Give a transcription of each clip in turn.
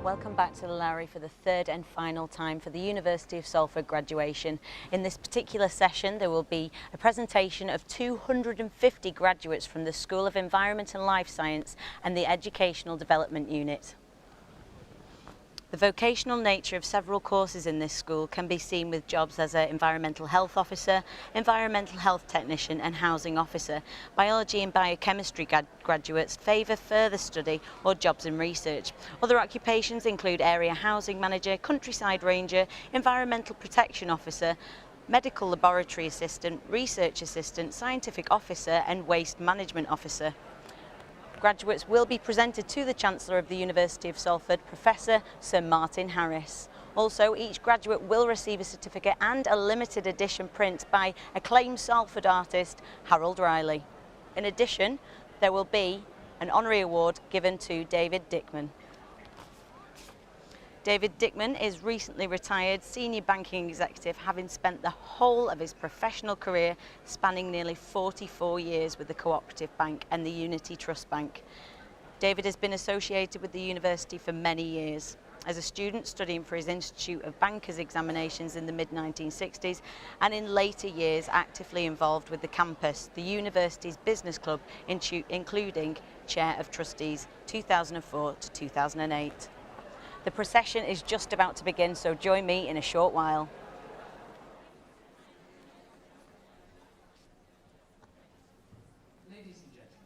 Welcome back to the Lowry for the third and final time for the University of Salford graduation. In this particular session there will be a presentation of 250 graduates from the School of Environment and Life Science and the Educational Development Unit. The vocational nature of several courses in this school can be seen with jobs as an environmental health officer, environmental health technician and housing officer. Biology and biochemistry graduates favour further study or jobs in research. Other occupations include area housing manager, countryside ranger, environmental protection officer, medical laboratory assistant, research assistant, scientific officer and waste management officer. Graduates will be presented to the Chancellor of the University of Salford, Professor Sir Martin Harris. Also, each graduate will receive a certificate and a limited edition print by acclaimed Salford artist Harold Riley. In addition, there will be an honorary award given to David Dickman. David Dickman is recently retired senior banking executive, having spent the whole of his professional career spanning nearly 44 years with the Cooperative Bank and the Unity Trust Bank. David has been associated with the university for many years. As a student studying for his Institute of Bankers examinations in the mid-1960s and in later years actively involved with the campus, the university's business club, including Chair of Trustees 2004 to 2008. The procession is just about to begin, so join me in a short while. Ladies and gentlemen.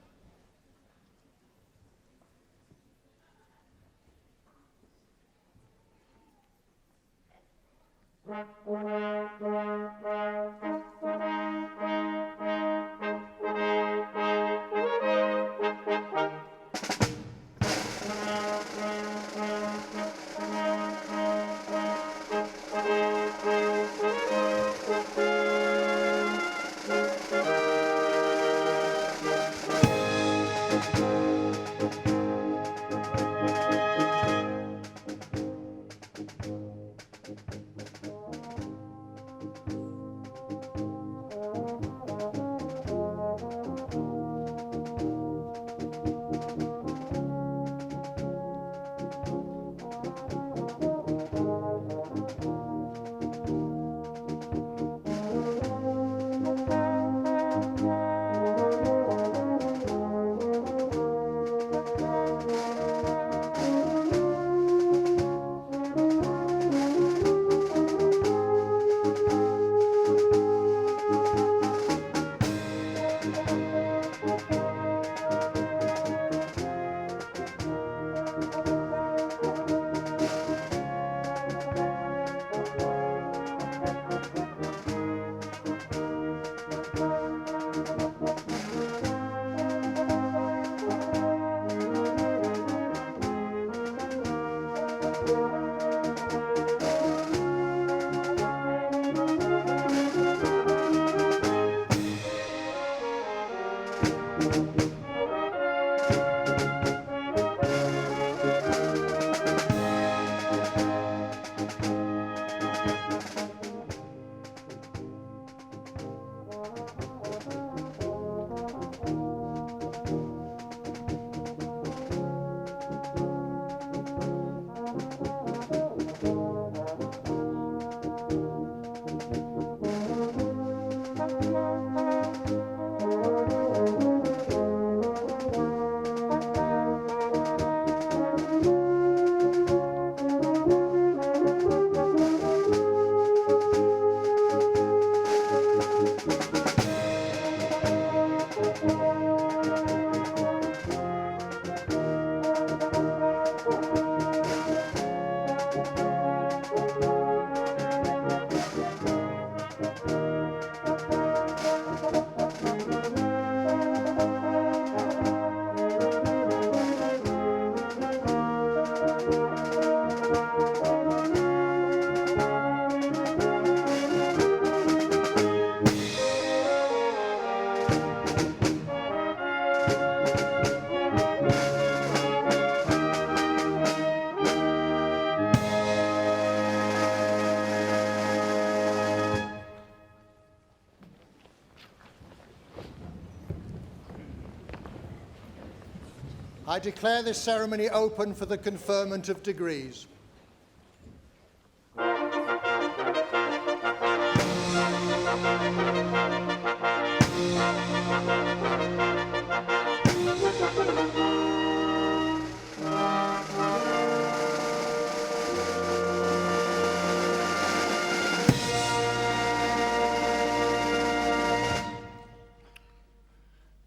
I declare this ceremony open for the conferment of degrees.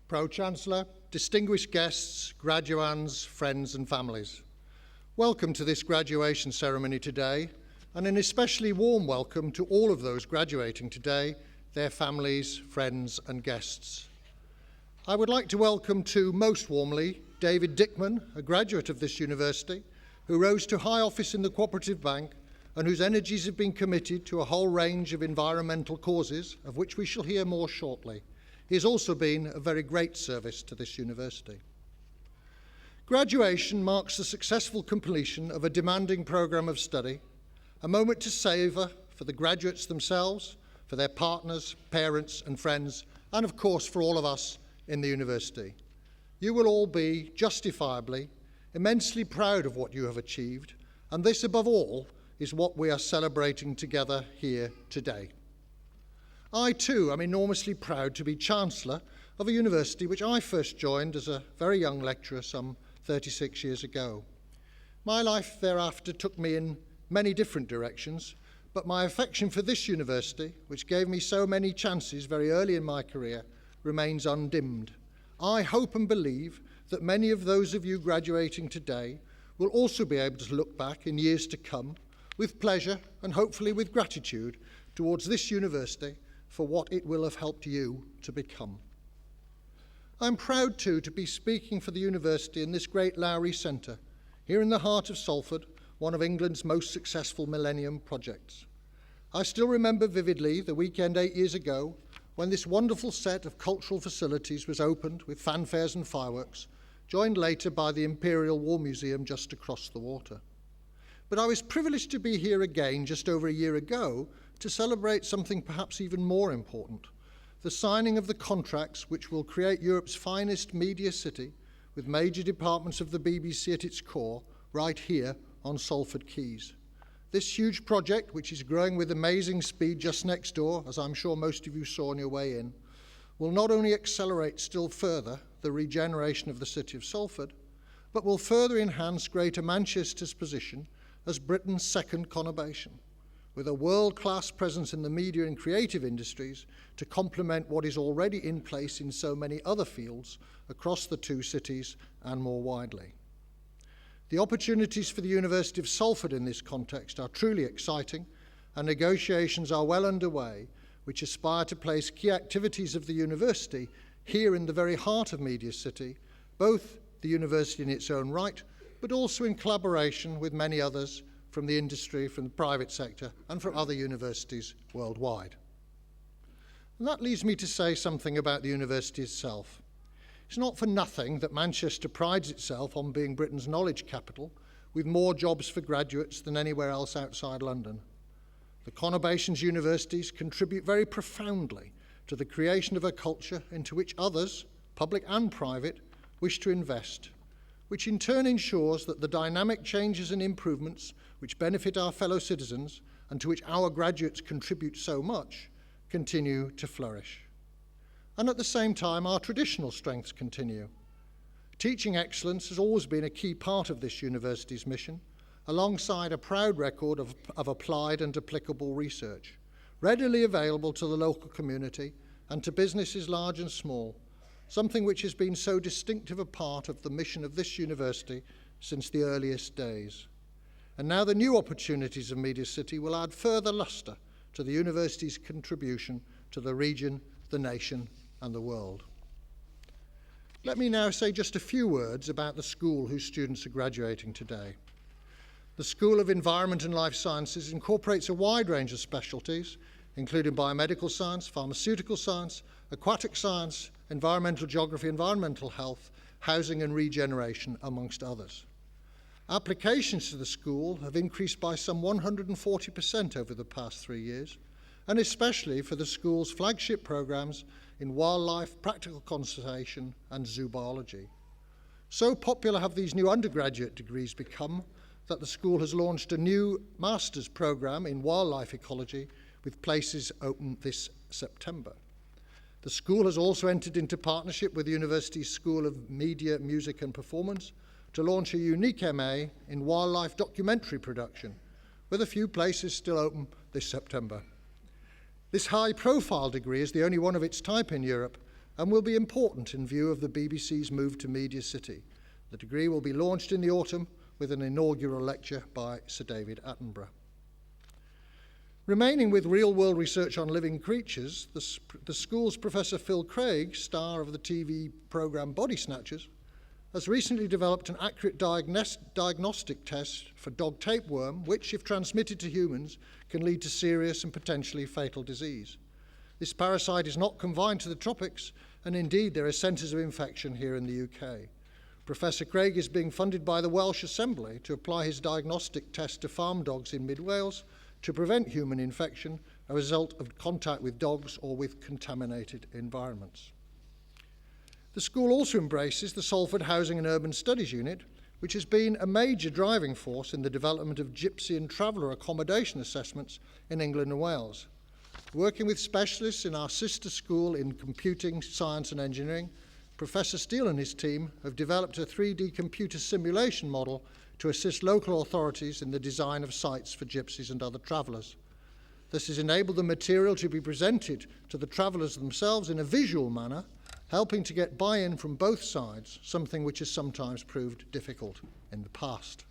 Pro-Chancellor, distinguished guests, graduands, friends and families. Welcome to this graduation ceremony today, and an especially warm welcome to all of those graduating today, their families, friends and guests. I would like to welcome too most warmly David Dickman, a graduate of this university, who rose to high office in the Cooperative Bank and whose energies have been committed to a whole range of environmental causes, of which we shall hear more shortly. He has also been of very great service to this university. Graduation marks the successful completion of a demanding programme of study, a moment to savour for the graduates themselves, for their partners, parents and friends, and of course for all of us in the university. You will all be, justifiably, immensely proud of what you have achieved, and this above all is what we are celebrating together here today. I too am enormously proud to be Chancellor of a university which I first joined as a very young lecturer some 36 years ago. My life thereafter took me in many different directions, but my affection for this university, which gave me so many chances very early in my career, remains undimmed. I hope and believe that many of those of you graduating today will also be able to look back in years to come with pleasure and hopefully with gratitude towards this university for what it will have helped you to become. I'm proud too to be speaking for the university in this great Lowry Centre, here in the heart of Salford, one of England's most successful Millennium projects. I still remember vividly the weekend 8 years ago when this wonderful set of cultural facilities was opened with fanfares and fireworks, joined later by the Imperial War Museum just across the water. But I was privileged to be here again just over a year ago to celebrate something perhaps even more important, the signing of the contracts which will create Europe's finest media city with major departments of the BBC at its core, right here on Salford Quays. This huge project, which is growing with amazing speed just next door, as I'm sure most of you saw on your way in, will not only accelerate still further the regeneration of the city of Salford, but will further enhance Greater Manchester's position as Britain's second conurbation, with a world-class presence in the media and creative industries to complement what is already in place in so many other fields across the two cities and more widely. The opportunities for the University of Salford in this context are truly exciting, and negotiations are well underway, which aspire to place key activities of the university here in the very heart of Media City, both the university in its own right, but also in collaboration with many others from the industry, from the private sector, and from other universities worldwide. And that leads me to say something about the university itself. It's not for nothing that Manchester prides itself on being Britain's knowledge capital, with more jobs for graduates than anywhere else outside London. The conurbation's universities contribute very profoundly to the creation of a culture into which others, public and private, wish to invest, which in turn ensures that the dynamic changes and improvements which benefit our fellow citizens and to which our graduates contribute so much continue to flourish. And at the same time, our traditional strengths continue. Teaching excellence has always been a key part of this university's mission, alongside a proud record of applied and applicable research, readily available to the local community and to businesses large and small, something which has been so distinctive a part of the mission of this university since the earliest days. And now the new opportunities of Media City will add further lustre to the university's contribution to the region, the nation, and the world. Let me now say just a few words about the school whose students are graduating today. The School of Environment and Life Sciences incorporates a wide range of specialties, including biomedical science, pharmaceutical science, aquatic science, environmental geography, environmental health, housing and regeneration, amongst others. Applications to the school have increased by some 140% over the past 3 years, and especially for the school's flagship programs in wildlife, practical conservation, and zoo biology. So popular have these new undergraduate degrees become that the school has launched a new master's programme in wildlife ecology with places open this September. The school has also entered into partnership with the University's School of Media, Music and Performance to launch a unique MA in wildlife documentary production, with a few places still open this September. This high-profile degree is the only one of its type in Europe and will be important in view of the BBC's move to Media City. The degree will be launched in the autumn with an inaugural lecture by Sir David Attenborough. Remaining with real-world research on living creatures, the school's Professor Phil Craig, star of the TV programme Body Snatchers, has recently developed an accurate diagnostic test for dog tapeworm, which, if transmitted to humans, can lead to serious and potentially fatal disease. This parasite is not confined to the tropics, and indeed there are centres of infection here in the UK. Professor Craig is being funded by the Welsh Assembly to apply his diagnostic test to farm dogs in mid-Wales to prevent human infection as a result of contact with dogs or with contaminated environments. The school also embraces the Salford Housing and Urban Studies Unit, which has been a major driving force in the development of gypsy and traveller accommodation assessments in England and Wales. Working with specialists in our sister school in computing, science and engineering, Professor Steele and his team have developed a 3D computer simulation model to assist local authorities in the design of sites for gypsies and other travellers. This has enabled the material to be presented to the travellers themselves in a visual manner, helping to get buy-in from both sides, something which has sometimes proved difficult in the past.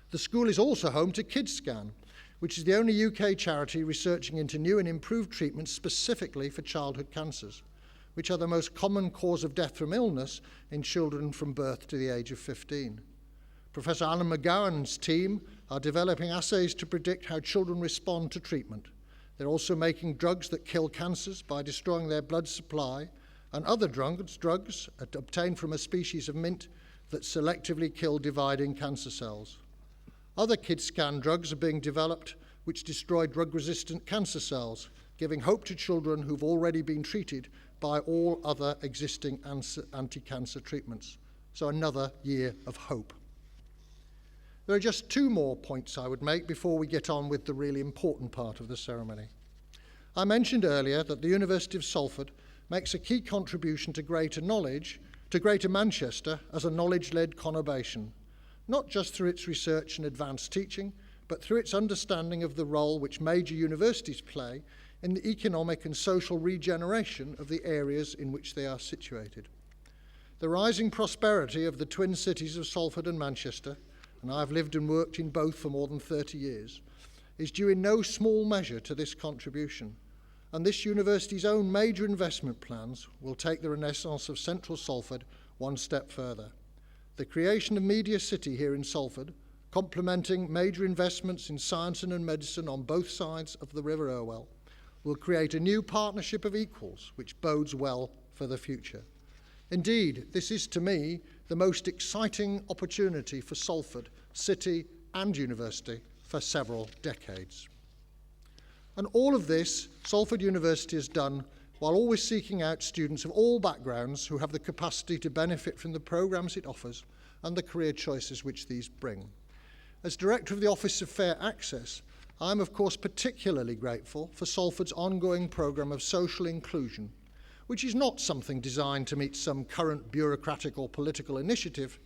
The school is also home to KidsScan, which is the only UK charity researching into new and improved treatments specifically for childhood cancers, which are the most common cause of death from illness in children from birth to the age of 15. Professor Alan McGowan's team are developing assays to predict how children respond to treatment. They're also making drugs that kill cancers by destroying their blood supply, and other drugs obtained from a species of mint that selectively kill dividing cancer cells. Other KidsScan drugs are being developed which destroy drug-resistant cancer cells, giving hope to children who've already been treated by all other existing anti-cancer treatments. So another year of hope. There are just two more points I would make before we get on with the really important part of the ceremony. I mentioned earlier that the University of Salford makes a key contribution to greater Manchester as a knowledge-led conurbation, not just through its research and advanced teaching, but through its understanding of the role which major universities play in the economic and social regeneration of the areas in which they are situated. The rising prosperity of the twin cities of Salford and Manchester, and I've lived and worked in both for more than 30 years, is due in no small measure to this contribution. And this university's own major investment plans will take the renaissance of central Salford one step further. The creation of Media City here in Salford, complementing major investments in science and in medicine on both sides of the River Irwell, will create a new partnership of equals which bodes well for the future. Indeed, this is to me the most exciting opportunity for Salford, city and university for several decades. And all of this, Salford University has done while always seeking out students of all backgrounds who have the capacity to benefit from the programmes it offers and the career choices which these bring. As Director of the Office of Fair Access, I am of course particularly grateful for Salford's ongoing programme of social inclusion, which is not something designed to meet some current bureaucratic or political initiative,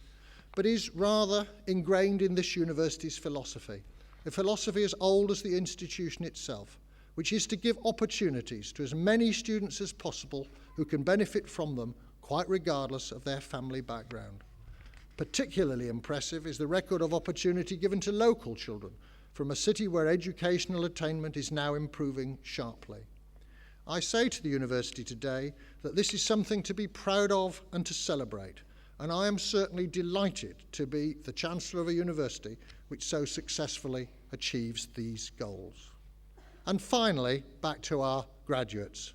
but is rather ingrained in this university's philosophy, a philosophy as old as the institution itself, which is to give opportunities to as many students as possible who can benefit from them, quite regardless of their family background. Particularly impressive is the record of opportunity given to local children from a city where educational attainment is now improving sharply. I say to the university today that this is something to be proud of and to celebrate, and I am certainly delighted to be the Chancellor of a university which so successfully achieves these goals. And finally, back to our graduates.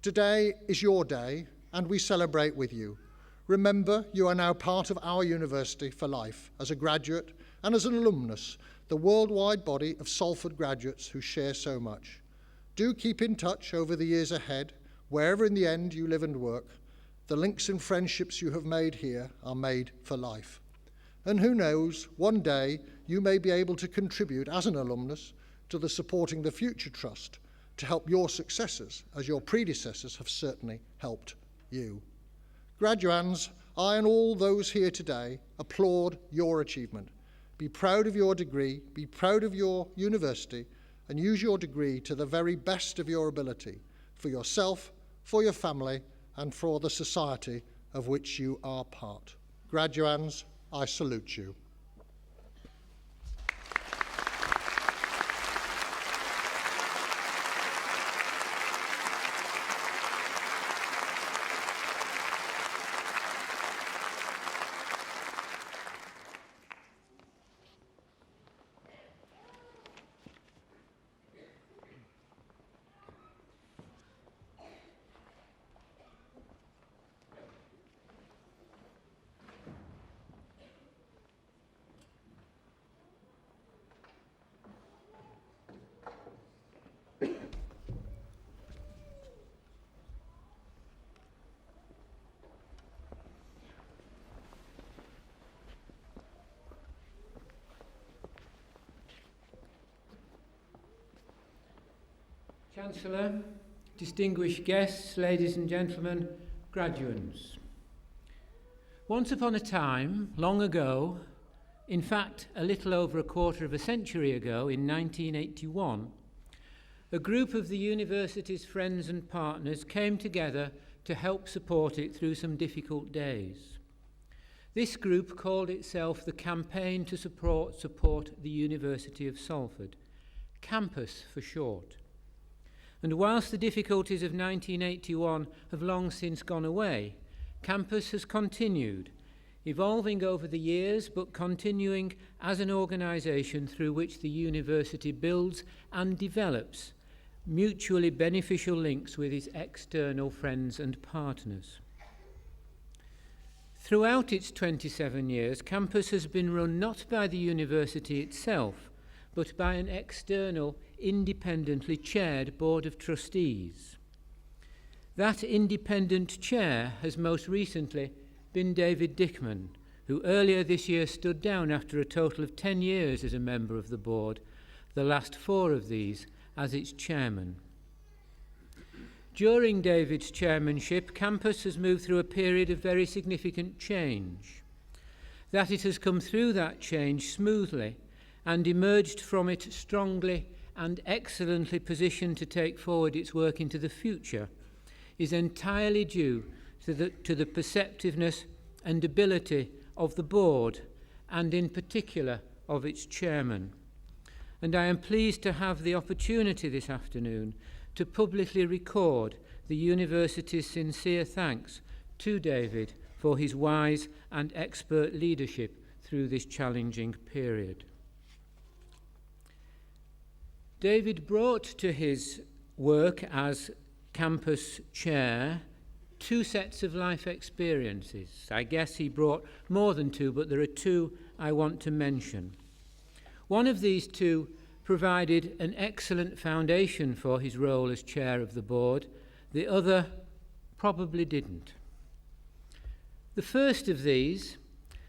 Today is your day, and we celebrate with you. Remember, you are now part of our university for life, as a graduate and as an alumnus, the worldwide body of Salford graduates who share so much. Do keep in touch over the years ahead, wherever in the end you live and work. the links and friendships you have made here are made for life. And who knows, one day you may be able to contribute as an alumnus to the Supporting the Future Trust to help your successors, as your predecessors have certainly helped you. Graduands, I and all those here today applaud your achievement. Be proud of your degree, be proud of your university, and use your degree to the very best of your ability for yourself, for your family, and for the society of which you are part. Graduands, I salute you. Chancellor, distinguished guests, ladies and gentlemen, graduands. Once upon a time, long ago, in fact a little over a quarter of a century ago, in 1981, a group of the university's friends and partners came together to help support it through some difficult days. This group called itself the Campaign to Support the University of Salford, Campus for short. And whilst the difficulties of 1981 have long since gone away, Campus has continued, evolving over the years, but continuing as an organisation through which the university builds and develops mutually beneficial links with its external friends and partners. Throughout its 27 years, Campus has been run not by the university itself, but by an external, independently chaired Board of Trustees. That independent chair has most recently been David Dickman, who earlier this year stood down after a total of 10 years as a member of the board, the last 4 of these as its chairman. During David's chairmanship, Campus has moved through a period of very significant change. That it has come through that change smoothly and emerged from it strongly and excellently positioned to take forward its work into the future is entirely due to the perceptiveness and ability of the board, and in particular of its chairman. And I am pleased to have the opportunity this afternoon to publicly record the university's sincere thanks to David for his wise and expert leadership through this challenging period. David brought to his work as campus chair 2 sets of life experiences. I guess he brought more than 2, but there are 2 I want to mention. One of these 2 provided an excellent foundation for his role as chair of the board. The other probably didn't. The first of these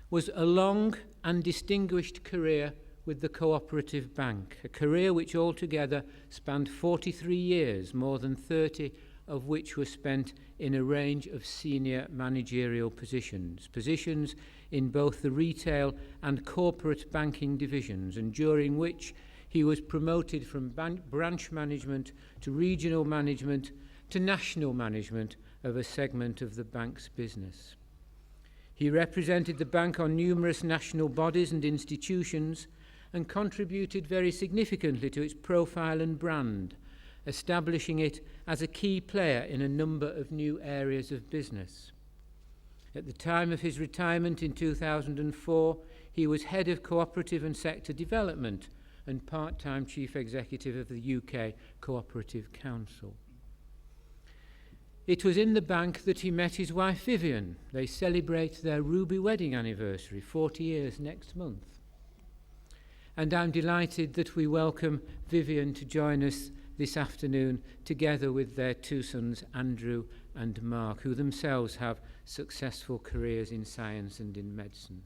was a long and distinguished career with the Cooperative Bank, a career which altogether spanned 43 years, more than 30 of which were spent in a range of senior managerial positions in both the retail and corporate banking divisions, and during which he was promoted from branch management to regional management to national management of a segment of the bank's business. He represented the bank on numerous national bodies and institutions and contributed very significantly to its profile and brand, establishing it as a key player in a number of new areas of business. At the time of his retirement in 2004, he was head of cooperative and sector development and part-time chief executive of the UK Cooperative Council. It was in the bank that he met his wife Vivian. They celebrate their ruby wedding anniversary, 40 years next month. And I'm delighted that we welcome Vivian to join us this afternoon, together with their two sons, Andrew and Mark, who themselves have successful careers in science and in medicine.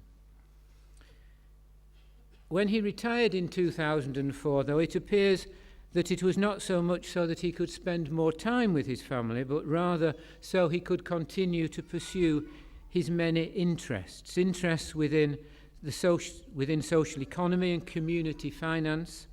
When he retired in 2004, though, it appears that it was not so much so that he could spend more time with his family, but rather so he could continue to pursue his many interests within social economy and community finance,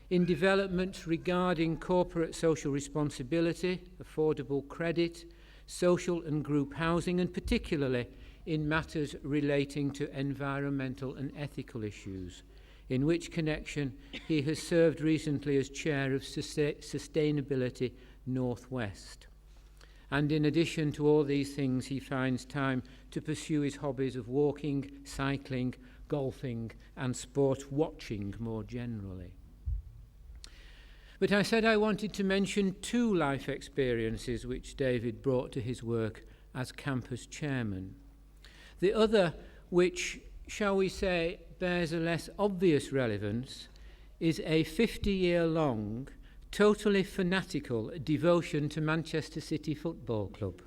in development regarding corporate social responsibility, affordable credit, social and group housing, and particularly in matters relating to environmental and ethical issues, in which connection he has served recently as chair of Sustainability Northwest. And in addition to all these things, he finds time to pursue his hobbies of walking, cycling, golfing, and sport watching more generally. But I said I wanted to mention two life experiences which David brought to his work as campus chairman. The other, which, shall we say, bears a less obvious relevance, is a 50-year-long, totally fanatical devotion to Manchester City Football Club.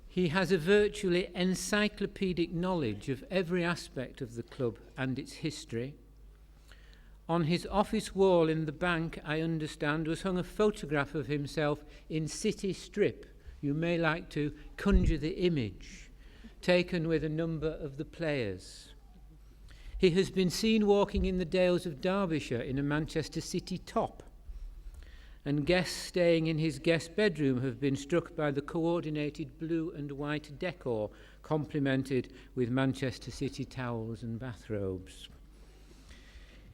He has a virtually encyclopedic knowledge of every aspect of the club and its history. On his office wall in the bank, I understand, was hung a photograph of himself in City Strip. You may like to conjure the image, taken with a number of the players. He has been seen walking in the Dales of Derbyshire in a Manchester City top, and guests staying in his guest bedroom have been struck by the coordinated blue and white decor, complemented with Manchester City towels and bathrobes.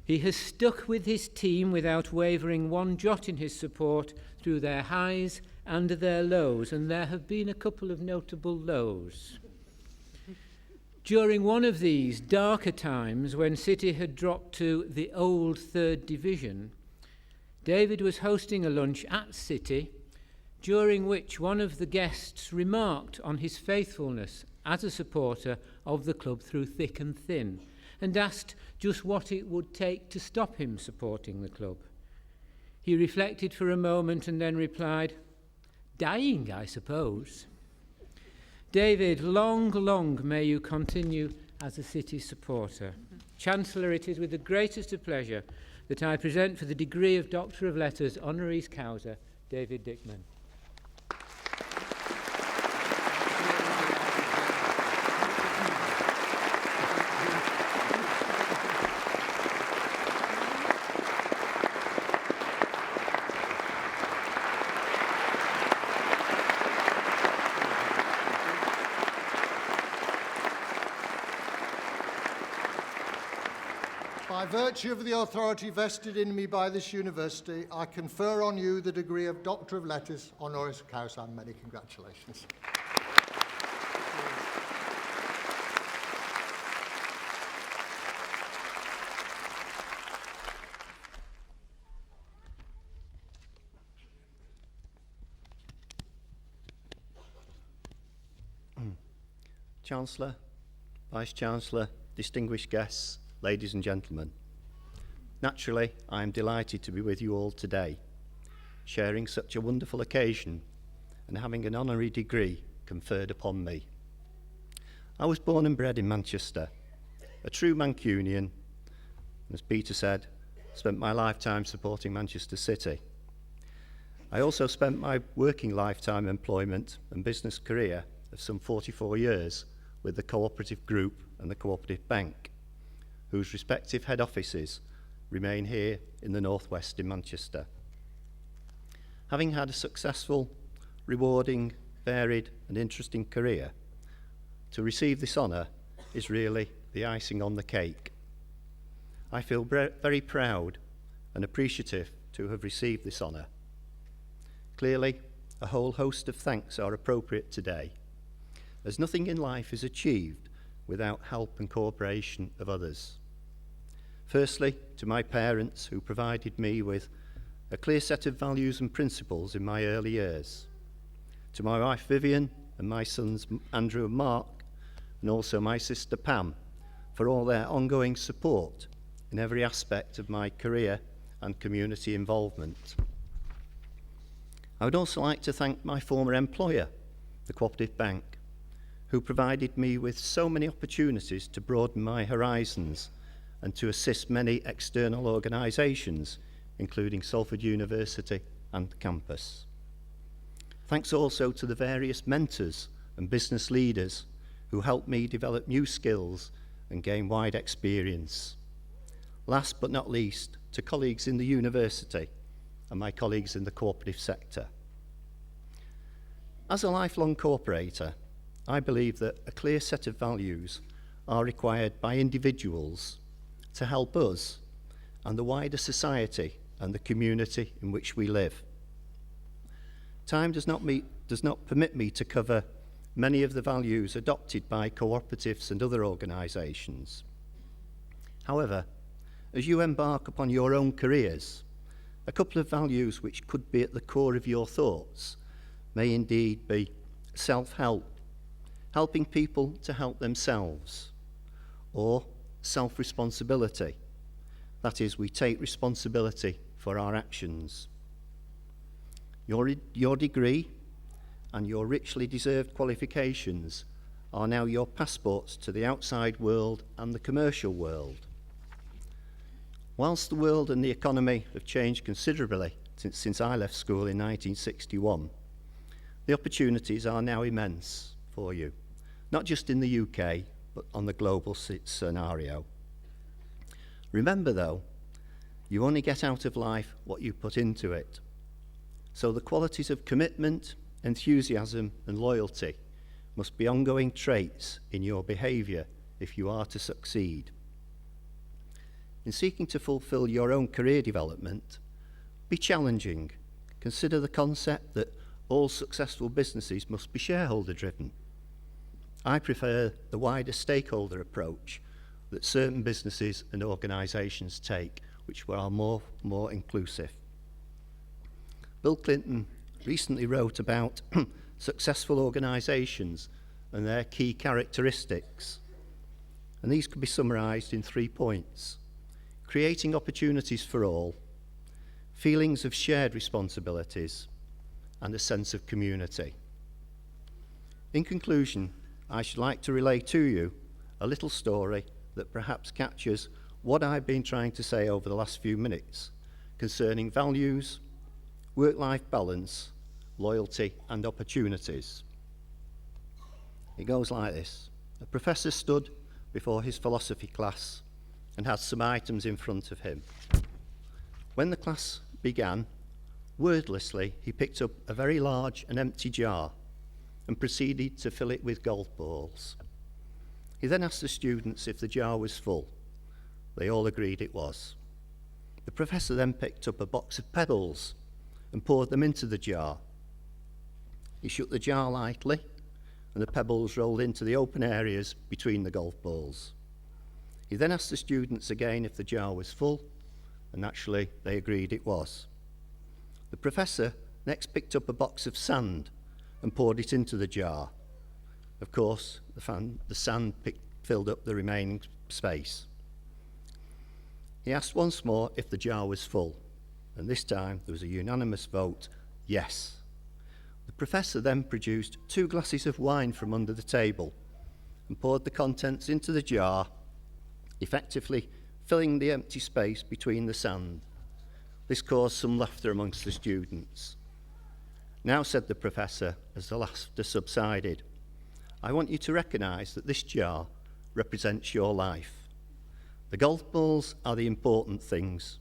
He has stuck with his team without wavering one jot in his support through their highs and their lows, and there have been a couple of notable lows. During one of these darker times, when City had dropped to the old third division, David was hosting a lunch at City, during which one of the guests remarked on his faithfulness as a supporter of the club through thick and thin, and asked just what it would take to stop him supporting the club. He reflected for a moment and then replied, "Dying, I suppose." David, long, long may you continue as a City supporter. Chancellor, it is with the greatest of pleasure that I present for the degree of Doctor of Letters, honoris causa, David Dickman. By virtue of the authority vested in me by this university, I confer on you the degree of Doctor of Letters, honoris causa, and many congratulations. Chancellor, Vice-Chancellor, distinguished guests, ladies and gentlemen. Naturally, I am delighted to be with you all today, sharing such a wonderful occasion and having an honorary degree conferred upon me. I was born and bred in Manchester, a true Mancunian, and as Peter said, spent my lifetime supporting Manchester City. I also spent my working lifetime employment and business career of some 44 years with the Cooperative Group and the Cooperative Bank, whose respective head offices remain here in the northwest in Manchester. Having had a successful, rewarding, varied and interesting career, to receive this honour is really the icing on the cake. I feel very proud and appreciative to have received this honour. Clearly, a whole host of thanks are appropriate today, as nothing in life is achieved without help and cooperation of others. Firstly, to my parents, who provided me with a clear set of values and principles in my early years. To my wife Vivian and my sons Andrew and Mark, and also my sister Pam, for all their ongoing support in every aspect of my career and community involvement. I would also like to thank my former employer, the Cooperative Bank, who provided me with so many opportunities to broaden my horizons and to assist many external organisations, including Salford University and the campus. Thanks also to the various mentors and business leaders who helped me develop new skills and gain wide experience. Last but not least, to colleagues in the university and my colleagues in the cooperative sector. As a lifelong cooperator, I believe that a clear set of values are required by individuals to help us and the wider society and the community in which we live. Time does not permit me to cover many of the values adopted by cooperatives and other organisations. However, as you embark upon your own careers, a couple of values which could be at the core of your thoughts may indeed be self-help, helping people to help themselves, or self-responsibility, that is, we take responsibility for our actions. Your degree and your richly deserved qualifications are now your passports to the outside world and the commercial world. Whilst the world and the economy have changed considerably since I left school in 1961, the opportunities are now immense for you, not just in the UK, but on the global scenario. Remember though, you only get out of life what you put into it. So the qualities of commitment, enthusiasm and loyalty must be ongoing traits in your behaviour if you are to succeed. In seeking to fulfil your own career development, be challenging. Consider the concept that all successful businesses must be shareholder driven. I prefer the wider stakeholder approach that certain businesses and organisations take, which are more inclusive. Bill Clinton recently wrote about successful organisations and their key characteristics. And these could be summarised in 3 points: creating opportunities for all, feelings of shared responsibilities, and a sense of community. In conclusion, I should like to relay to you a little story that perhaps captures what I've been trying to say over the last few minutes concerning values, work-life balance, loyalty, and opportunities. It goes like this. A professor stood before his philosophy class and had some items in front of him. When the class began, wordlessly, he picked up a very large and empty jar and proceeded to fill it with golf balls. He then asked the students if the jar was full. They all agreed it was. The professor then picked up a box of pebbles and poured them into the jar. He shook the jar lightly, and the pebbles rolled into the open areas between the golf balls. He then asked the students again if the jar was full, and naturally they agreed it was. The professor next picked up a box of sand and poured it into the jar. Of course, the sand filled up the remaining space. He asked once more if the jar was full, and this time there was a unanimous vote, yes. The professor then produced 2 glasses of wine from under the table and poured the contents into the jar, effectively filling the empty space between the sand. This caused some laughter amongst the students. Now, said the professor, as the laughter subsided, I want you to recognise that this jar represents your life. The golf balls are the important things.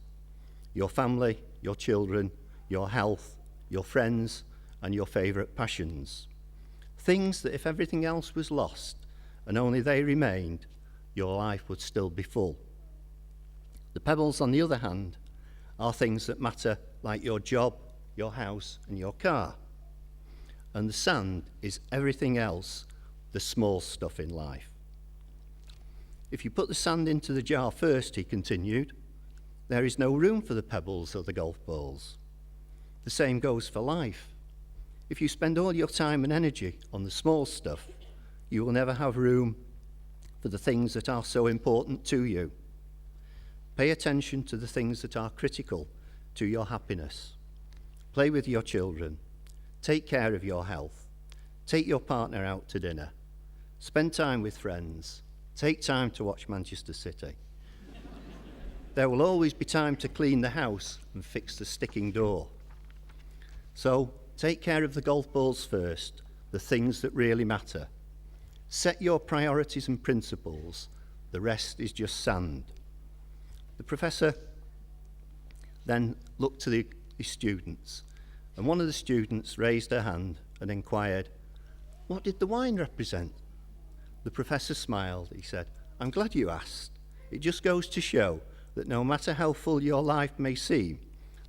Your family, your children, your health, your friends, and your favourite passions. Things that if everything else was lost and only they remained, your life would still be full. The pebbles, on the other hand, are things that matter, like your job, your house, and your car. And the sand is everything else, the small stuff in life. If you put the sand into the jar first, he continued, there is no room for the pebbles or the golf balls. The same goes for life. If you spend all your time and energy on the small stuff, you will never have room for the things that are so important to you. Pay attention to the things that are critical to your happiness. Play with your children. Take care of your health. Take your partner out to dinner. Spend time with friends. Take time to watch Manchester City. There will always be time to clean the house and fix the sticking door. So take care of the golf balls first, the things that really matter. Set your priorities and principles. The rest is just sand. The professor then looked to his students, and one of the students raised her hand and inquired, "What did the wine represent?" The professor smiled. He said, "I'm glad you asked. It just goes to show that no matter how full your life may seem,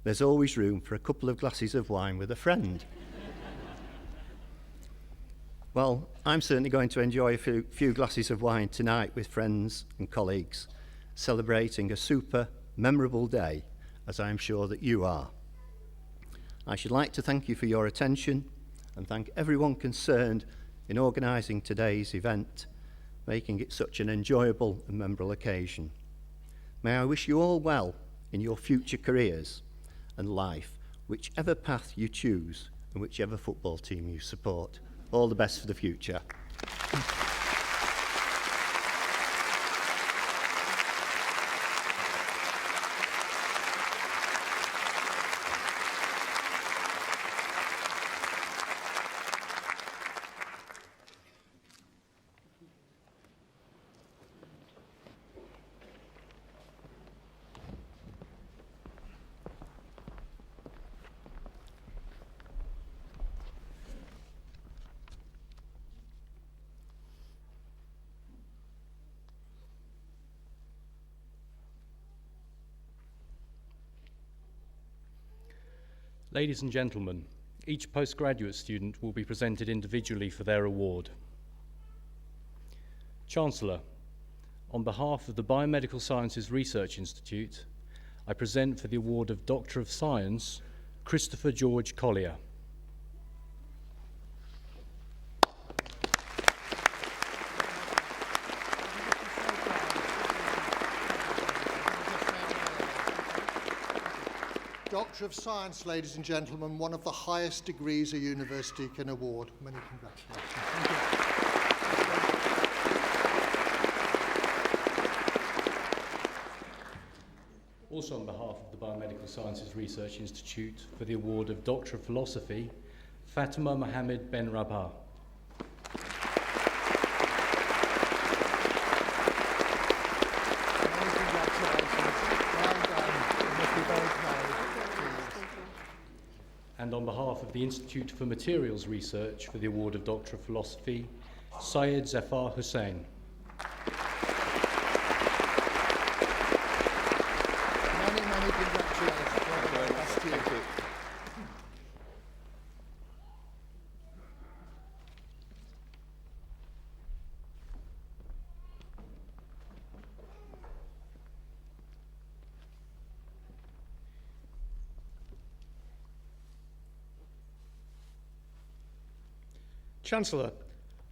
there's always room for a couple of glasses of wine with a friend." Well, I'm certainly going to enjoy a few glasses of wine tonight with friends and colleagues, celebrating a super memorable day, as I'm sure that you are. I should like to thank you for your attention and thank everyone concerned in organising today's event, making it such an enjoyable and memorable occasion. May I wish you all well in your future careers and life, whichever path you choose and whichever football team you support. All the best for the future. Ladies and gentlemen, each postgraduate student will be presented individually for their award. Chancellor, on behalf of the Biomedical Sciences Research Institute, I present for the award of Doctor of Science, Christopher George Collier. Doctor of Science, ladies and gentlemen, one of the highest degrees a university can award. Many congratulations. Thank you. Also on behalf of the Biomedical Sciences Research Institute for the award of Doctor of Philosophy, Fatima Mohammed Ben Rabah. And on behalf of the Institute for Materials Research for the award of Doctor of Philosophy, Syed Zafar Hussain. Many congratulations. Thank you. Chancellor,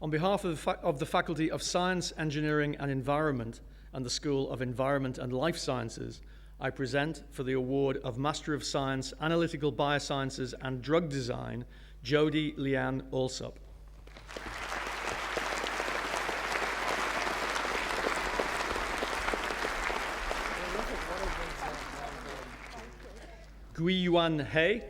on behalf of the Faculty of Science, Engineering and Environment and the School of Environment and Life Sciences, I present for the award of Master of Science, Analytical Biosciences and Drug Design, Jodie Leanne Alsop. Guiyuan He.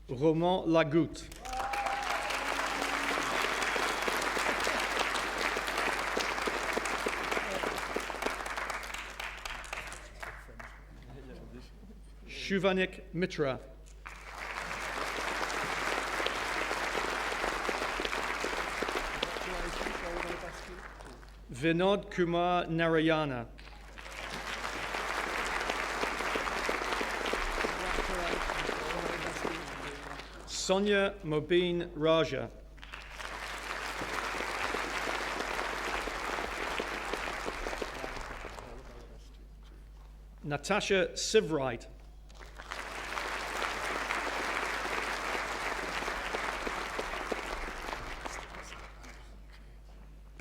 Roman Lagoutte. Shuvanik Mitra. Vinod Kumar Narayana. Sonia Mobeen Raja. Natasha Sivright.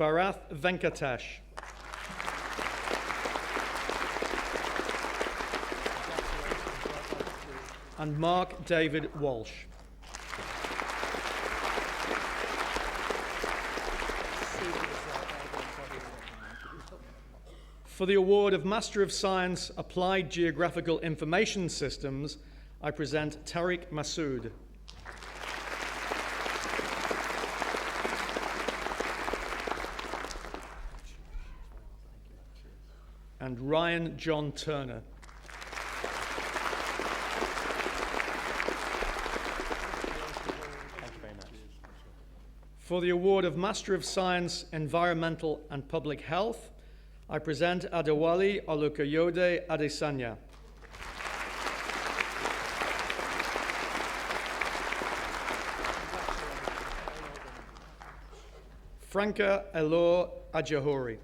Bharath Venkatesh. And Mark David Walsh. For the award of Master of Science Applied Geographical Information Systems, I present Tariq Masood. And Ryan John Turner. For the award of Master of Science Environmental and Public Health, I present Adewale Olukayode Adesanya. Franca Elor Ajahori.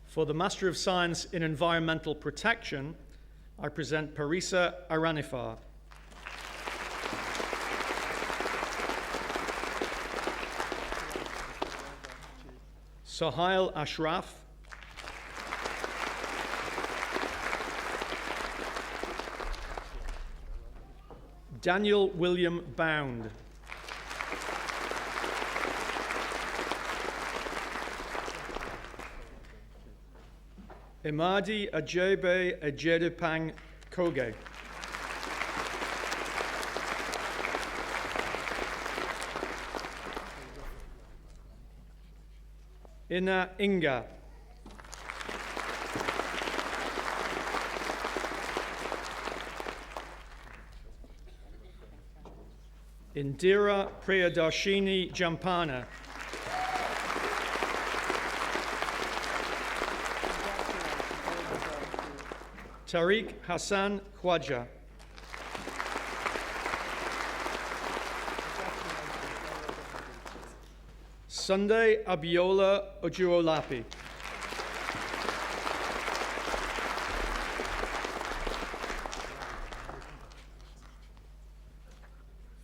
For the Master of Science in Environmental Protection, I present Parisa Aranifar. Sohail Ashraf. Daniel William Bound. Imadi Ajebe Ejedipang Koge. Ina Inga. Indira Priyadarshini Jampana. Tariq Hassan Khwaja. Sunday Abiola Ojuolapi.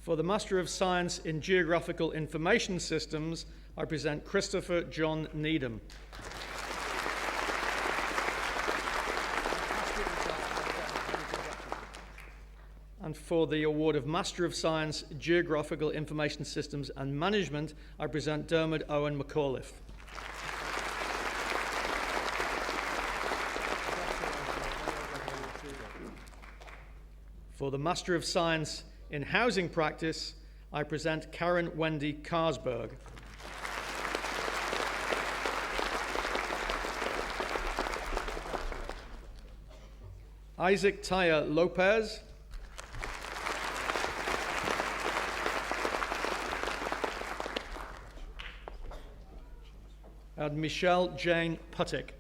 For the Master of Science in Geographical Information Systems, I present Christopher John Needham. And for the award of Master of Science, Geographical Information Systems and Management, I present Dermot Owen McAuliffe. For the Master of Science in Housing Practice, I present Karen Wendy Karsberg. Isaac Taya Lopez. And Michelle Jane Puttick.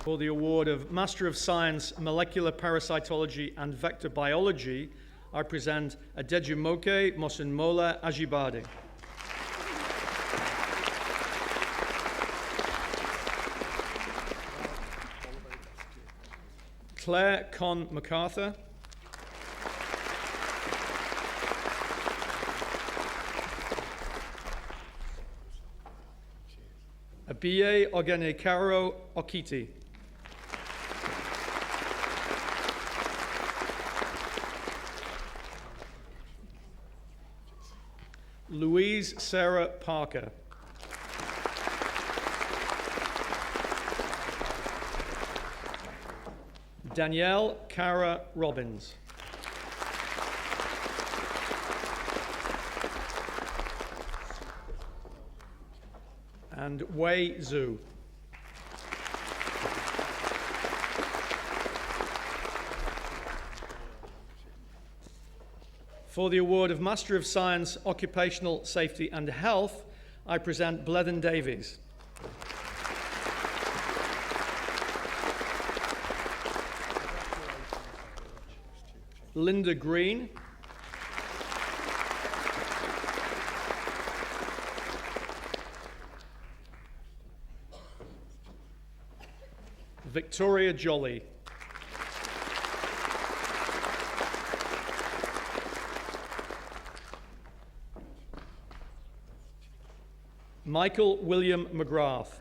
For the award of Master of Science, Molecular Parasitology and Vector Biology, I present Adejumoke Mosinmola Ajibade. Claire Con MacArthur. Abiye Ogenekaro Okiti. Louise Sarah Parker. Danielle Cara Robbins. And Wei Zhu. For the award of Master of Science, Occupational Safety and Health, I present Blethen Davies. Linda Green. Victoria Jolly. Michael William McGrath.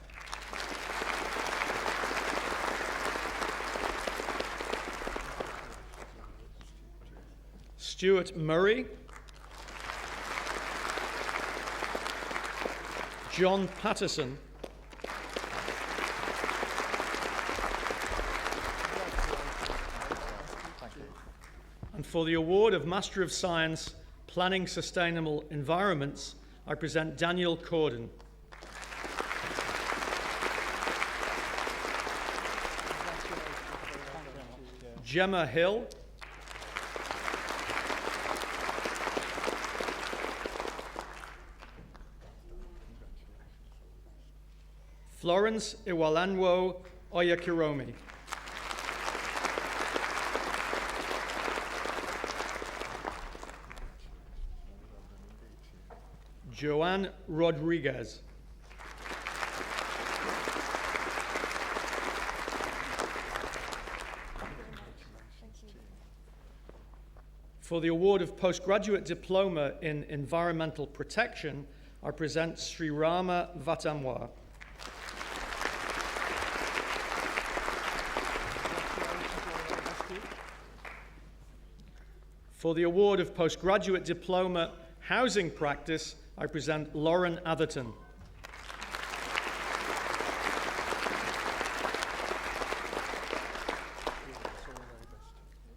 Stuart Murray. John Patterson. And for the award of Master of Science, Planning Sustainable Environments, I present Daniel Corden. Gemma Hill. Florence Iwalanwo Oyakiromi. Joanne Rodriguez. For the award of Postgraduate Diploma in Environmental Protection, I present Sri Rama Vatamwa. For the award of Postgraduate Diploma Housing Practice, I present Lauren Atherton.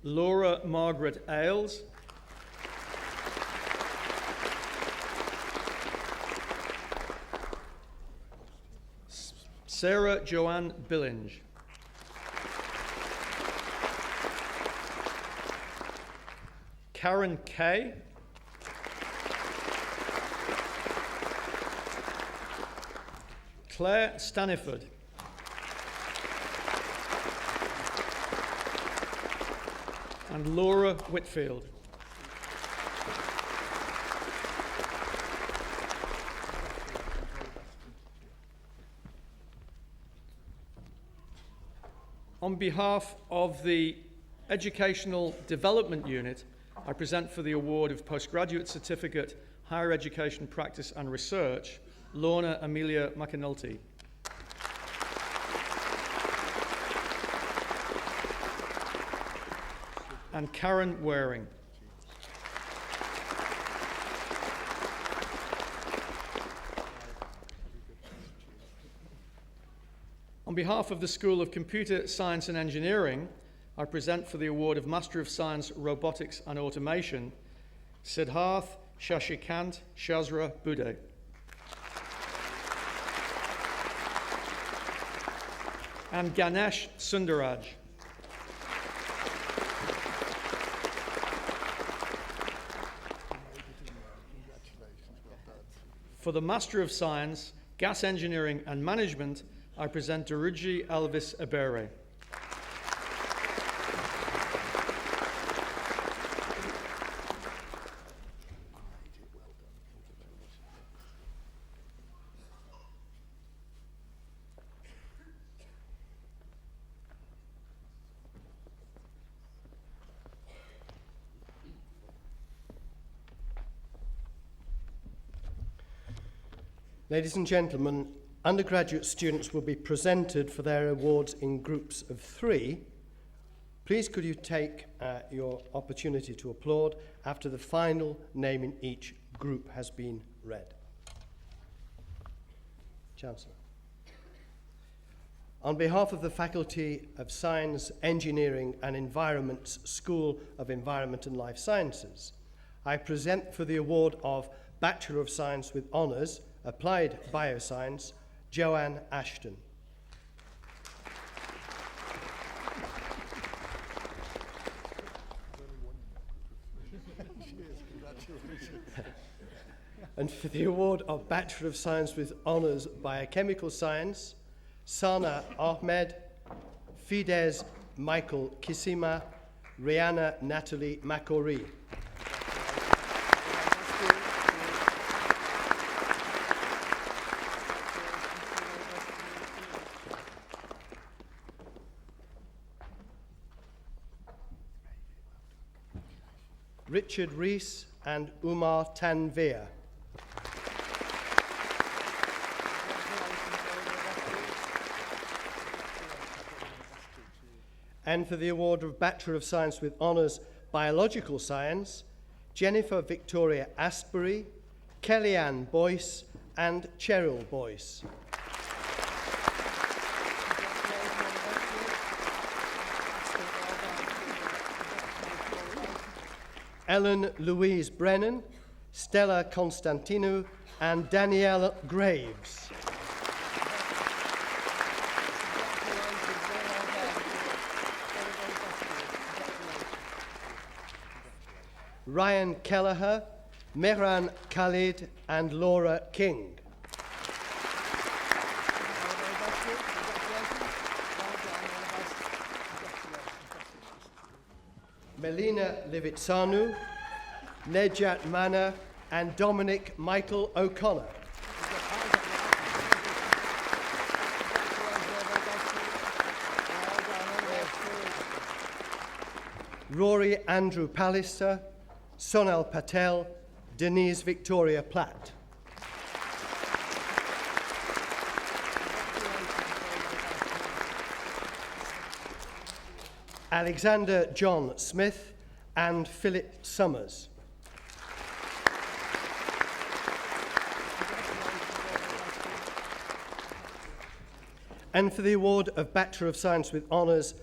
Laura Margaret Ailes. Sarah Joanne Billinge. Karen Kay. Claire Staniford. And Laura Whitfield. On behalf of the Educational Development Unit, I present for the award of Postgraduate Certificate, Higher Education Practice and Research, Lorna Amelia McAnulty. And Karen Waring. On behalf of the School of Computer Science and Engineering, I present for the award of Master of Science, Robotics and Automation, Siddharth Shashikant Shazra Bude. And Ganesh Sundaraj. For the Master of Science, Gas Engineering and Management, I present Duruji Elvis Ebere. Ladies and gentlemen, undergraduate students will be presented for their awards in groups of 3. Please could you take your opportunity to applaud after the final name in each group has been read. Chancellor. On behalf of the Faculty of Science, Engineering and Environment's School of Environment and Life Sciences, I present for the award of Bachelor of Science with Honours, Applied Bioscience, Joanne Ashton. And for the award of Bachelor of Science with Honours Biochemical Science, Sana Ahmed, Fidesz Michael Kisima, Rihanna Natalie Makori. Richard Rees and Umar Tanvir. And for the award of Bachelor of Science with Honours Biological Science, Jennifer Victoria Asbury, Kellyanne Boyce and Cheryl Boyce. Ellen Louise Brennan, Stella Constantinou and Danielle Graves. Ryan Kelleher, Mehran Khalid and Laura King. Melina Livitsanu, Nejat Mana and Dominic Michael O'Connor. Rory Andrew Pallister, Sonal Patel, Denise Victoria Platt. Alexander John Smith and Philip Summers. And for the award of Bachelor of Science with Honours,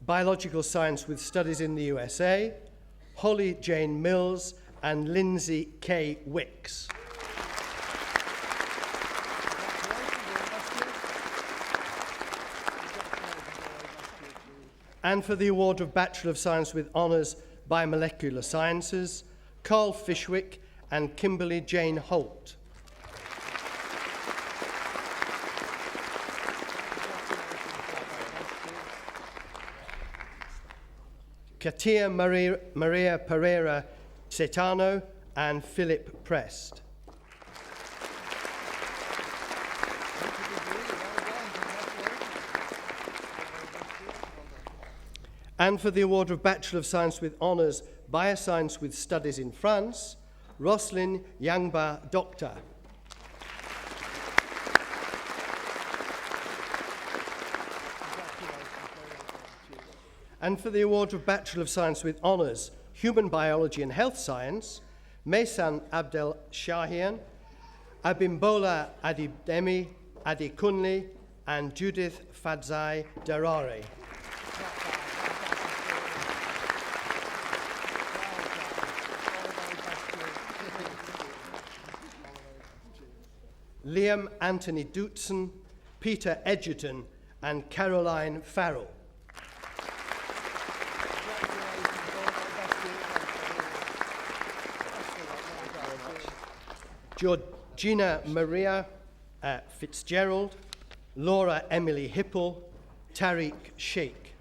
Biological Science with Studies in the USA, Holly Jane Mills and Lindsay K. Wicks. And for the award of Bachelor of Science with Honours Biomolecular Sciences, Carl Fishwick and Kimberly Jane Holt. Katia Maria Pereira Setano and Philip Prest. And for the award of Bachelor of Science with Honours Bioscience with Studies in France, Roslyn Yangba Doctor. And for the award of Bachelor of Science with Honours Human Biology and Health Science, Maysan Abdel Shahian, Abimbola Adibdemi Adikunli and Judith Fadzai Darari. Liam Anthony Dootson, Peter Edgerton and Caroline Farrell. Georgina Maria Fitzgerald, Laura Emily Hipple, Tariq Sheikh.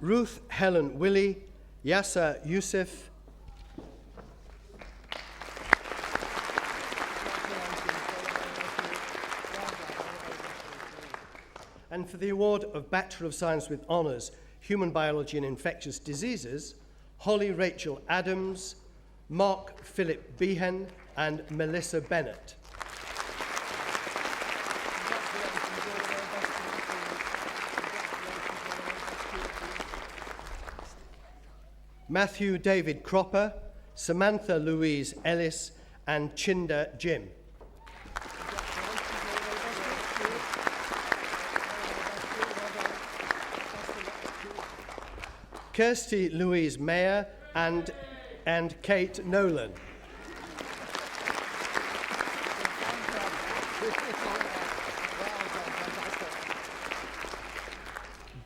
Ruth Helen Willie, Yasser Youssef, and for the award of Bachelor of Science with Honours Human Biology and Infectious Diseases, Holly Rachel Adams, Mark Philip Behan and Melissa Bennett. Matthew David Cropper, Samantha Louise Ellis and Chinder Jim. Kirsty Louise Mayer and Kate Nolan.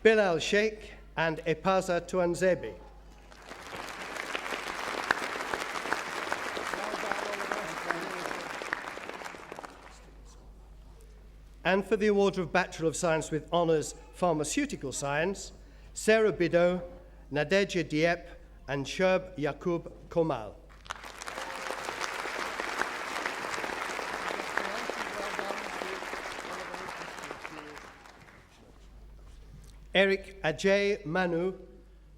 Bilal Sheikh and Epaza Tuanzebi. And for the award of Bachelor of Science with Honours Pharmaceutical Science, Sarah Bideau, Nadege Dieppe and Sherb Yaqub Komal. Eric Ajay Manu,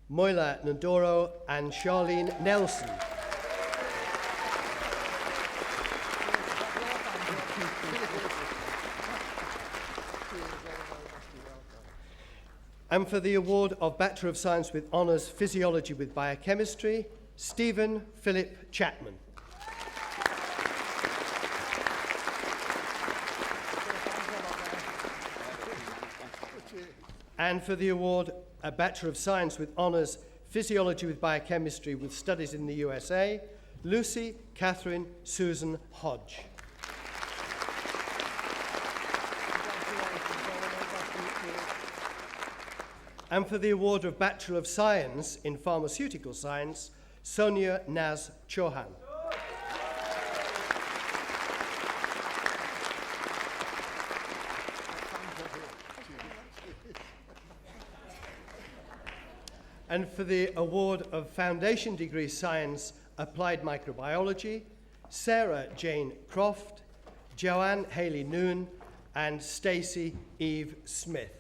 Moila Ndoro, and Charlene Nelson. And for the award of Bachelor of Science with Honours Physiology with Biochemistry, Stephen Philip Chapman. And for the award, a Bachelor of Science with Honours Physiology with Biochemistry with Studies in the USA, Lucy Catherine Susan Hodge. And for the award of Bachelor of Science in Pharmaceutical Science, Sonia Naz Chauhan. And for the award of Foundation Degree Science Applied Microbiology, Sarah Jane Croft, Joanne Haley Noon, and Stacey Eve Smith.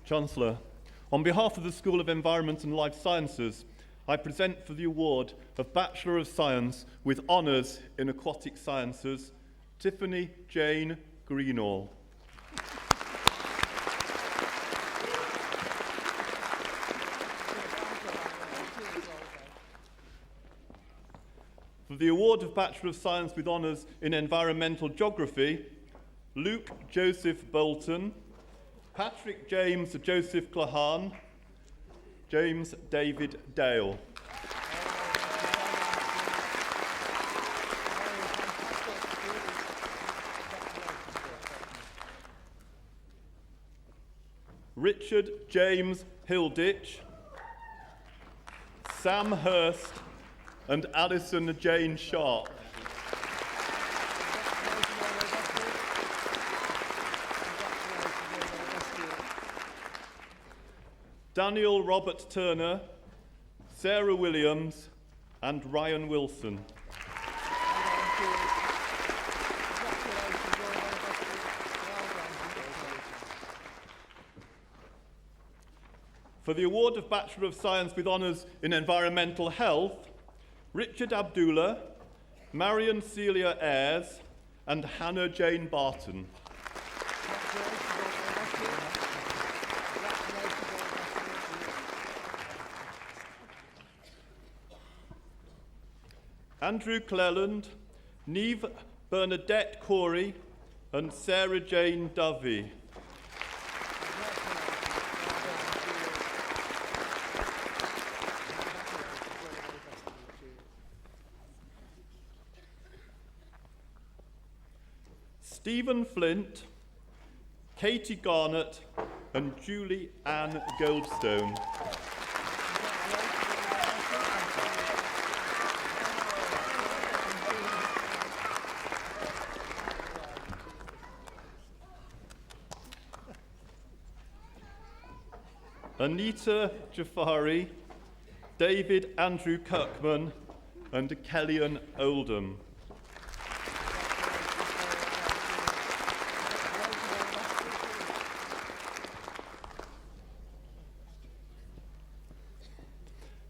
Chancellor, on behalf of the School of Environment and Life Sciences, I present for the award of Bachelor of Science with Honours in Aquatic Sciences, Tiffany Jane Greenall. For the award of Bachelor of Science with Honours in Environmental Geography, Luke Joseph Bolton, Patrick James Joseph Clahan, James David Dale. Richard James Hilditch, Sam Hurst, and Alison Jane Sharp. Daniel Robert Turner, Sarah Williams, and Ryan Wilson. For the award of Bachelor of Science with Honours in Environmental Health, Richard Abdullah, Marion Celia Ayres, and Hannah Jane Barton. Andrew Cleland, Neve Bernadette Corey, and Sarah Jane Dovey. Stephen Flint, Katie Garnett, and Julie Ann Goldstone. Anita Jafari, David Andrew Kirkman, and Kellyanne Oldham.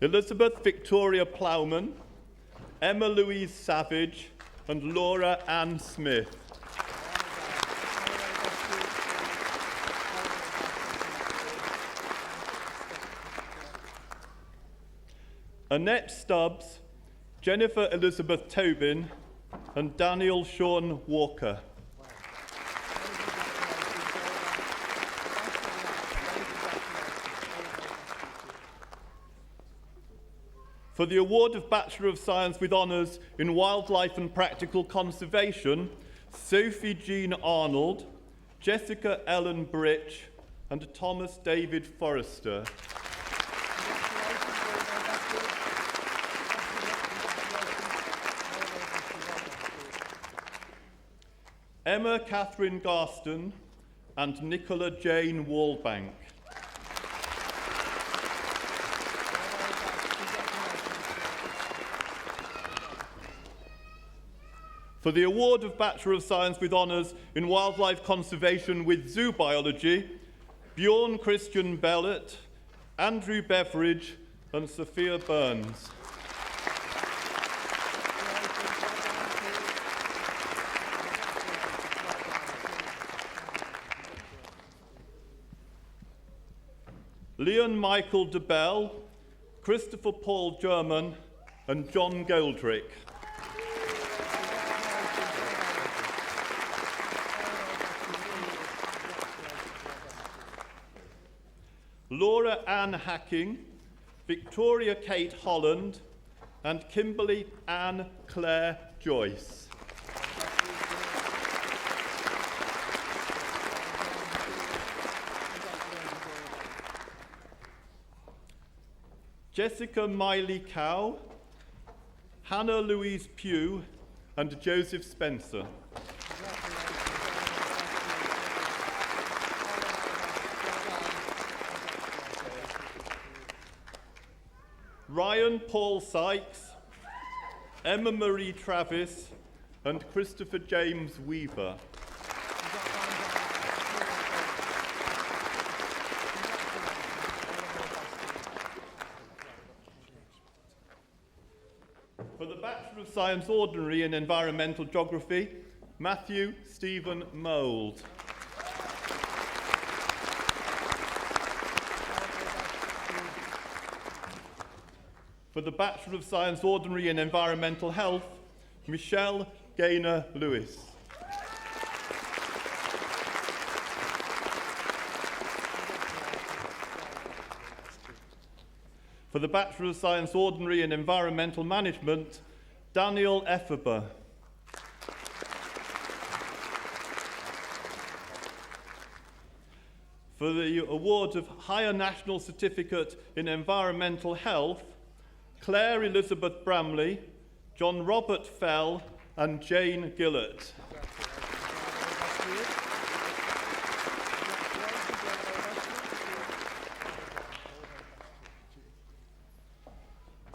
Elizabeth Victoria Plowman, Emma Louise Savage, and Laura Ann Smith. Annette Stubbs, Jennifer Elizabeth Tobin, and Daniel Sean Walker. For the award of Bachelor of Science with Honours in Wildlife and Practical Conservation, Sophie Jean Arnold, Jessica Ellen Britch, and Thomas David Forrester. Emma Catherine Garston and Nicola Jane Wallbank. For the award of Bachelor of Science with Honours in Wildlife Conservation with Zoo Biology, Bjorn Christian Bellett, Andrew Beveridge and Sophia Burns. Leon Michael DeBell, Christopher Paul German and John Goldrick. Laura Ann Hacking, Victoria Kate Holland and Kimberly Ann Claire Joyce. Jessica Miley Cow, Hannah Louise Pugh and Joseph Spencer. Ryan Paul Sykes, Emma Marie Travis and Christopher James Weaver. For the Bachelor of Science Ordinary in Environmental Geography, Matthew Stephen Mould. For the Bachelor of Science Ordinary in Environmental Health, Michelle Gaynor Lewis. For the Bachelor of Science Ordinary in Environmental Management, Daniel Efferber. For the award of Higher National Certificate in Environmental Health, Claire Elizabeth Bramley, John Robert Fell and Jane Gillett.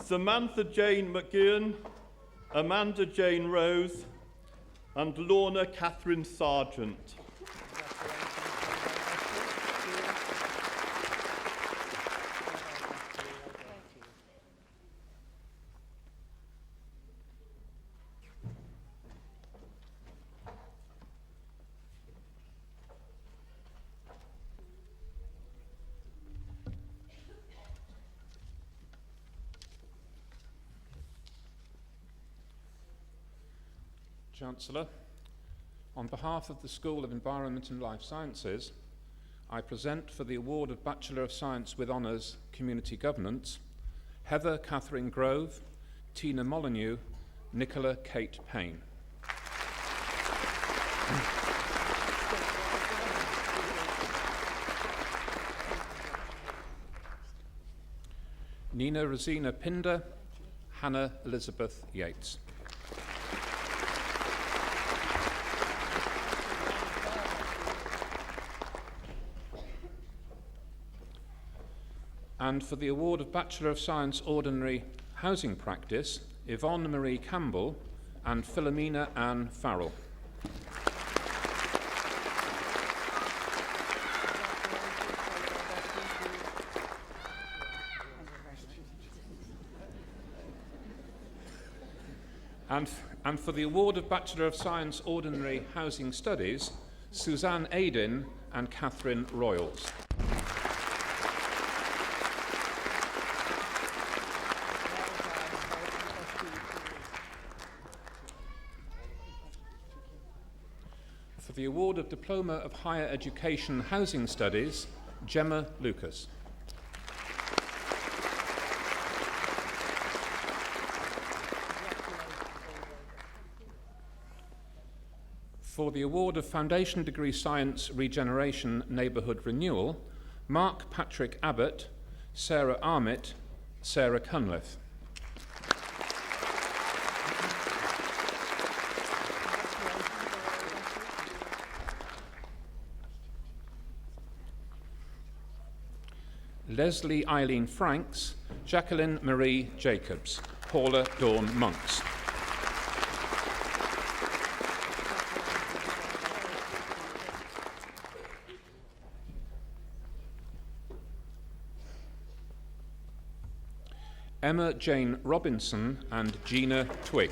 Samantha Jane McGeehan, Amanda Jane Rose and Lorna Catherine Sargent. Chancellor, on behalf of the School of Environment and Life Sciences, I present for the award of Bachelor of Science with Honours Community Governance, Heather Catherine Grove, Tina Molyneux, Nicola Kate Payne. Nina Rosina Pinder, Hannah Elizabeth Yates. And for the award of Bachelor of Science Ordinary Housing Practice, Yvonne Marie Campbell and Philomena Ann Farrell. And for the award of Bachelor of Science Ordinary Housing Studies, Suzanne Aydin and Catherine Royals. For the award of Diploma of Higher Education Housing Studies, Gemma Lucas. For the award of Foundation Degree Science Regeneration Neighbourhood Renewal, Mark Patrick Abbott, Sarah Armitt, Sarah Cunliffe. Leslie Eileen Franks, Jacqueline Marie Jacobs, Paula Dawn Monks. Emma Jane Robinson and Gina Twigg.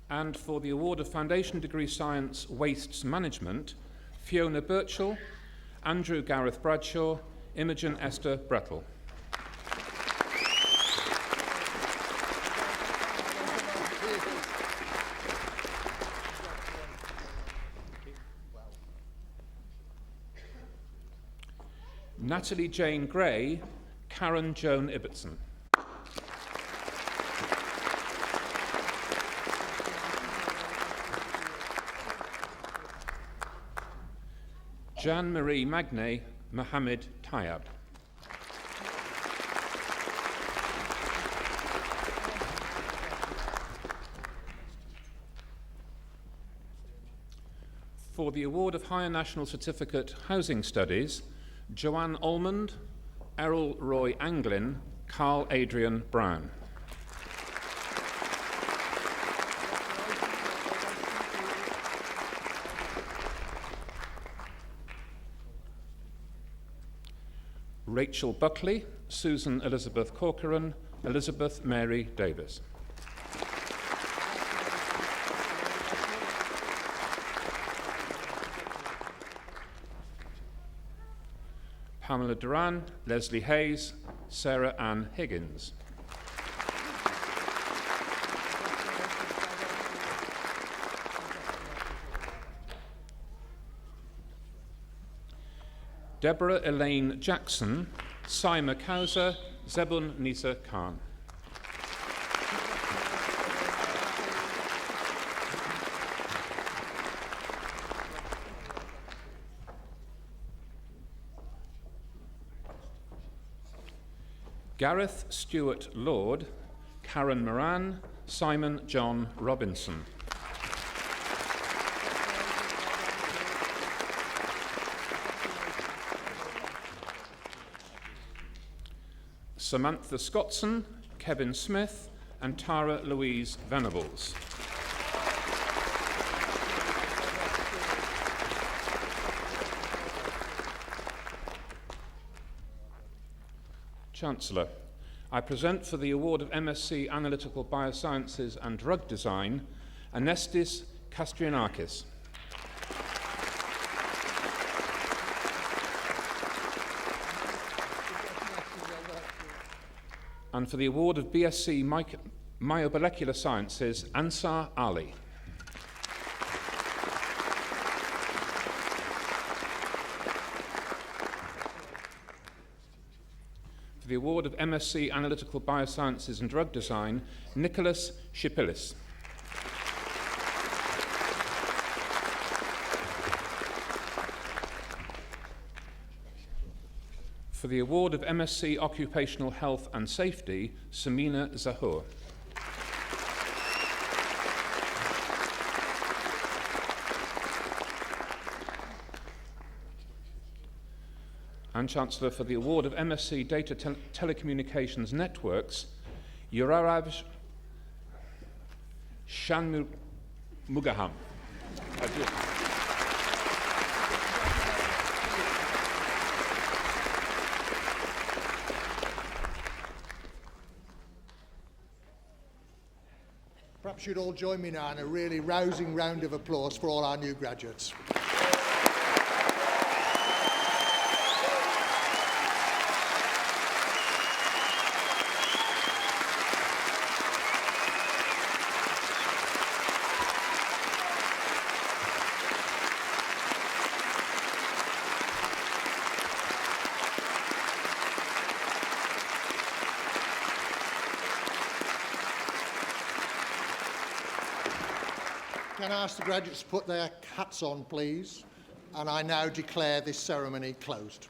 And for the award of Foundation Degree Science Wastes Management, Fiona Birchall, Andrew Gareth Bradshaw, Imogen Esther Brettle. Natalie Jane Gray, Karen Joan Ibbotson. Jean-Marie Magne, Mohammed Tayab. For the award of Higher National Certificate Housing Studies, Joanne Almond, Errol Roy Anglin, Carl Adrian Brown. Rachel Buckley, Susan Elizabeth Corcoran, Elizabeth Mary Davis. Pamela Duran, Leslie Hayes, Sarah Ann Higgins. Deborah Elaine Jackson, Saima Kauser, Zebun Nisa Khan. Gareth Stewart Lord, Karen Moran, Simon John Robinson. Samantha Scottson, Kevin Smith, and Tara Louise Venables. Chancellor, I present for the award of MSc Analytical Biosciences and Drug Design, Anestis Kastrianakis. And for the award of BSc Myomolecular Sciences, Ansar Ali. For the award of MSc Analytical Biosciences and Drug Design, Nicholas Shipilis. For the award of MSc Occupational Health and Safety, Samina Zahour. And Chancellor, for the award of MSc Data Telecommunications Networks, Yuraraj Shanmugaham. Perhaps you'd all join me now in a really rousing round of applause for all our new graduates. Can I ask the graduates to put their hats on, please? And I now declare this ceremony closed.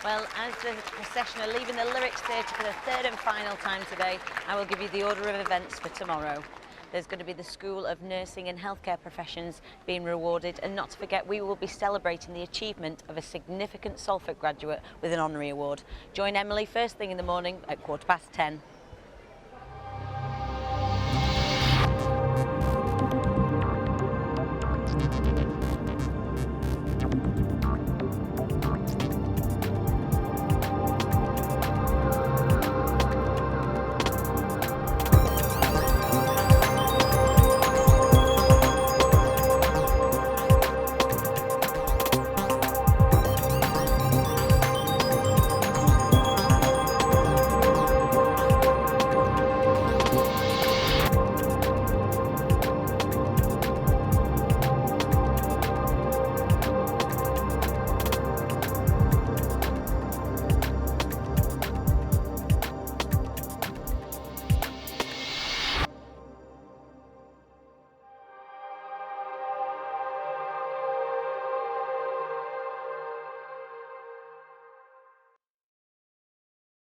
Well, as the procession are leaving the Lyrics Theatre for the third and final time today, I will give you the order of events for tomorrow. There's going to be the School of Nursing and Healthcare Professions being rewarded, and not to forget, we will be celebrating the achievement of a significant Salford graduate with an honorary award. Join Emily first thing in the morning at 10:15.